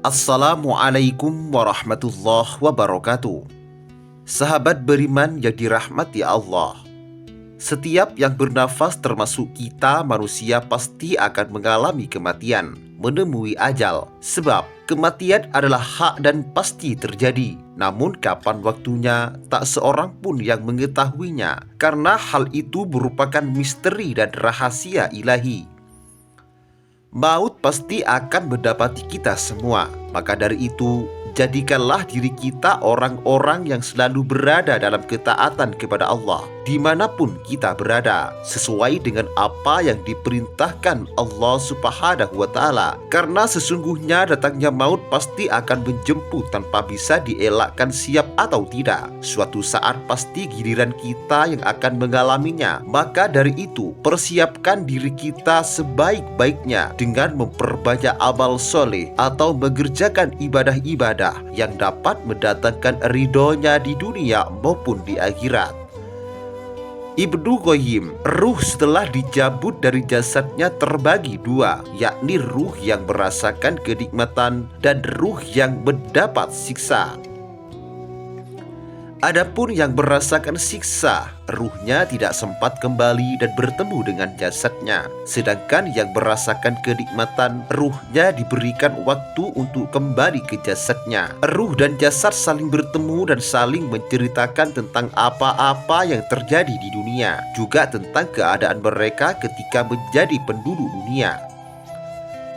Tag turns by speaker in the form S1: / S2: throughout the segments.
S1: Assalamualaikum warahmatullahi wabarakatuh. Sahabat beriman yang dirahmati Allah, setiap yang bernafas termasuk kita manusia pasti akan mengalami kematian, menemui ajal. Sebab kematian adalah hak dan pasti terjadi. Namun kapan waktunya tak seorang pun yang mengetahuinya, karena hal itu merupakan misteri dan rahasia ilahi. Maut pasti akan mendapati kita semua. Maka dari itu, jadikanlah diri kita orang-orang yang selalu berada dalam ketaatan kepada Allah dimanapun kita berada, sesuai dengan apa yang diperintahkan Allah Subhanahu wa Ta'ala. Karena sesungguhnya datangnya maut pasti akan menjemput tanpa bisa dielakkan siap atau tidak. Suatu saat pasti giliran kita yang akan mengalaminya. Maka dari itu, persiapkan diri kita sebaik-baiknya dengan memperbanyak amal soleh atau mengerjakan ibadah-ibadah yang dapat mendatangkan ridhonya di dunia maupun di akhirat. Ibnu Qayyim, ruh setelah dicabut dari jasadnya terbagi dua, yakni ruh yang merasakan kenikmatan dan ruh yang mendapat siksa. Adapun yang merasakan siksa, ruhnya tidak sempat kembali dan bertemu dengan jasadnya. Sedangkan yang merasakan kenikmatan, ruhnya diberikan waktu untuk kembali ke jasadnya. Ruh dan jasad saling bertemu dan saling menceritakan tentang apa-apa yang terjadi di dunia, juga tentang keadaan mereka ketika menjadi penduduk dunia.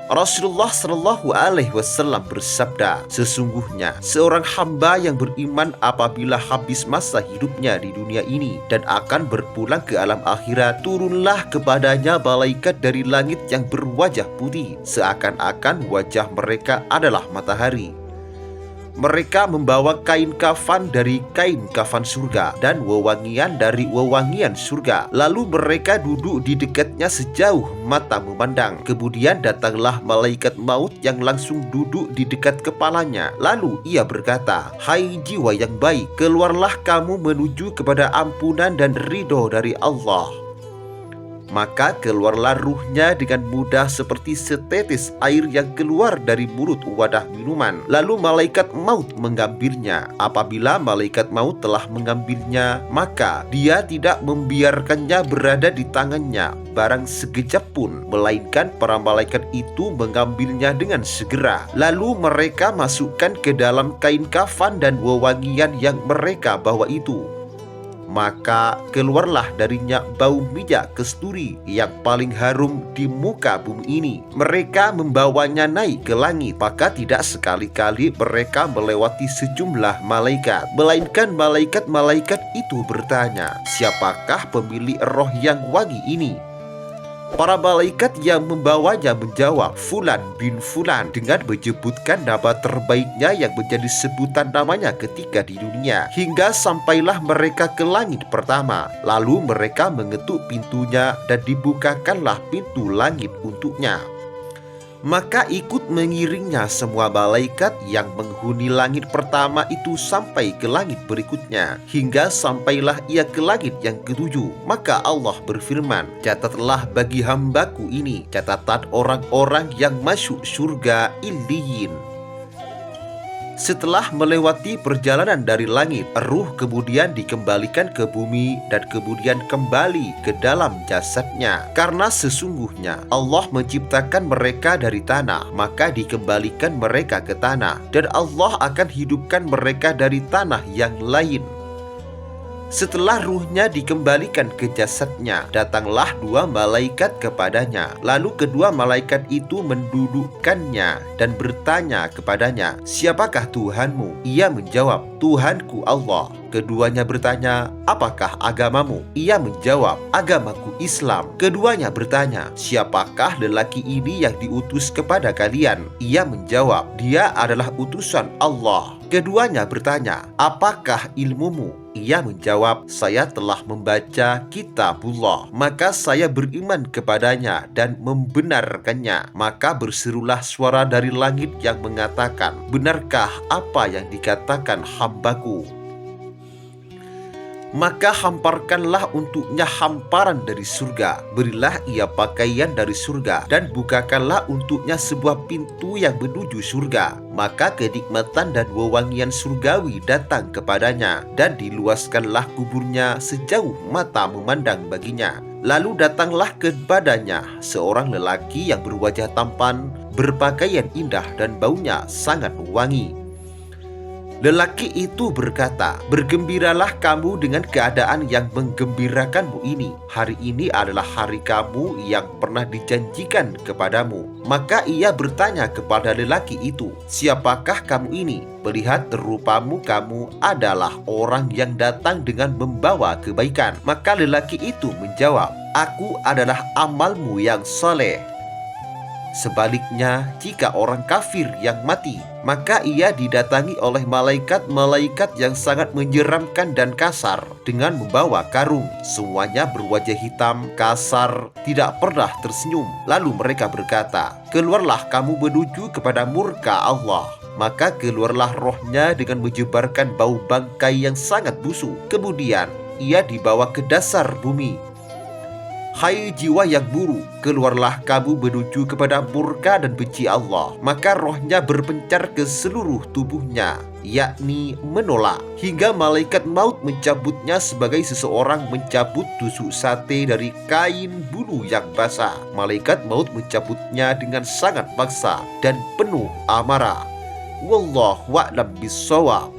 S1: Rasulullah Shallallahu Alaihi Wasallam bersabda, sesungguhnya seorang hamba yang beriman apabila habis masa hidupnya di dunia ini dan akan berpulang ke alam akhirat, turunlah kepadanya malaikat dari langit yang berwajah putih, seakan-akan wajah mereka adalah matahari. Mereka membawa kain kafan dari kain kafan surga dan wewangian dari wewangian surga. Lalu mereka duduk di dekatnya sejauh mata memandang. Kemudian datanglah malaikat maut yang langsung duduk di dekat kepalanya. Lalu ia berkata, "Hai jiwa yang baik, keluarlah kamu menuju kepada ampunan dan ridho dari Allah." Maka keluarlah ruhnya dengan mudah seperti setetes air yang keluar dari mulut wadah minuman. Lalu malaikat maut mengambilnya. Apabila malaikat maut telah mengambilnya, maka dia tidak membiarkannya berada di tangannya barang sekejap pun, melainkan para malaikat itu mengambilnya dengan segera. Lalu mereka masukkan ke dalam kain kafan dan wewangian yang mereka bawa itu. Maka keluarlah darinya bau minyak kasturi yang paling harum di muka bumi ini. Mereka membawanya naik ke langit, maka tidak sekali-kali mereka melewati sejumlah malaikat, melainkan malaikat-malaikat itu bertanya, "Siapakah pemilik roh yang wangi ini?" Para malaikat yang membawanya menjawab, "Fulan bin Fulan," dengan menyebutkan nama terbaiknya yang menjadi sebutan namanya ketika di dunia. Hingga sampailah mereka ke langit pertama. Lalu mereka mengetuk pintunya dan dibukakanlah pintu langit untuknya. Maka ikut mengiringnya semua malaikat yang menghuni langit pertama itu sampai ke langit berikutnya, hingga sampailah ia ke langit yang ketujuh. Maka Allah berfirman, "Catatlah bagi hambaku ini catatan orang-orang yang masuk surga Illiyin." Setelah melewati perjalanan dari langit, ruh kemudian dikembalikan ke bumi dan kemudian kembali ke dalam jasadnya. Karena sesungguhnya Allah menciptakan mereka dari tanah, maka dikembalikan mereka ke tanah, dan Allah akan hidupkan mereka dari tanah yang lain. Setelah ruhnya dikembalikan ke jasadnya, datanglah dua malaikat kepadanya. Lalu kedua malaikat itu mendudukkannya dan bertanya kepadanya, "Siapakah Tuhanmu?" Ia menjawab, "Tuhanku Allah." Keduanya bertanya, "Apakah agamamu?" Ia menjawab, "Agamaku Islam." Keduanya bertanya, "Siapakah lelaki ini yang diutus kepada kalian?" Ia menjawab, "Dia adalah utusan Allah." Keduanya bertanya, "Apakah ilmumu?" Ia menjawab, "Saya telah membaca kitabullah, maka saya beriman kepadanya dan membenarkannya." Maka berserulah suara dari langit yang mengatakan, "Benarkah apa yang dikatakan hambaku?" maka hamparkanlah untuknya hamparan dari surga. Berilah ia pakaian dari surga, dan bukakanlah untuknya sebuah pintu yang menuju surga. Maka kenikmatan dan wewangian surgawi datang kepadanya, dan diluaskanlah kuburnya sejauh mata memandang baginya. Lalu datanglah kepadanya seorang lelaki yang berwajah tampan, berpakaian indah, dan baunya sangat wangi. Lelaki itu berkata, "Bergembiralah kamu dengan keadaan yang menggembirakanmu ini. Hari ini adalah hari kamu yang pernah dijanjikan kepadamu." Maka ia bertanya kepada lelaki itu, "Siapakah kamu ini? Melihat rupamu, kamu adalah orang yang datang dengan membawa kebaikan." Maka lelaki itu menjawab, "Aku adalah amalmu yang soleh." Sebaliknya, jika orang kafir yang mati, maka ia didatangi oleh malaikat-malaikat yang sangat menyeramkan dan kasar dengan membawa karung. Semuanya berwajah hitam, kasar, tidak pernah tersenyum. Lalu mereka berkata, "Keluarlah kamu menuju kepada murka Allah." Maka keluarlah rohnya dengan menyebarkan bau bangkai yang sangat busuk. Kemudian ia dibawa ke dasar bumi. "Hai jiwa yang buruk, keluarlah kamu menuju kepada murka dan benci Allah." Maka rohnya berpencar ke seluruh tubuhnya, yakni menolak, hingga malaikat maut mencabutnya sebagai seseorang mencabut tusuk sate dari kain bulu yang basah. Malaikat maut mencabutnya dengan sangat paksa dan penuh amarah. Wallahu a'lam bishawab.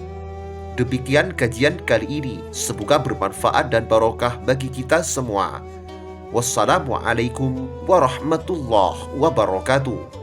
S1: Demikian kajian kali ini. Semoga bermanfaat dan barokah bagi kita semua. Wassalamualaikum warahmatullahi wabarakatuh.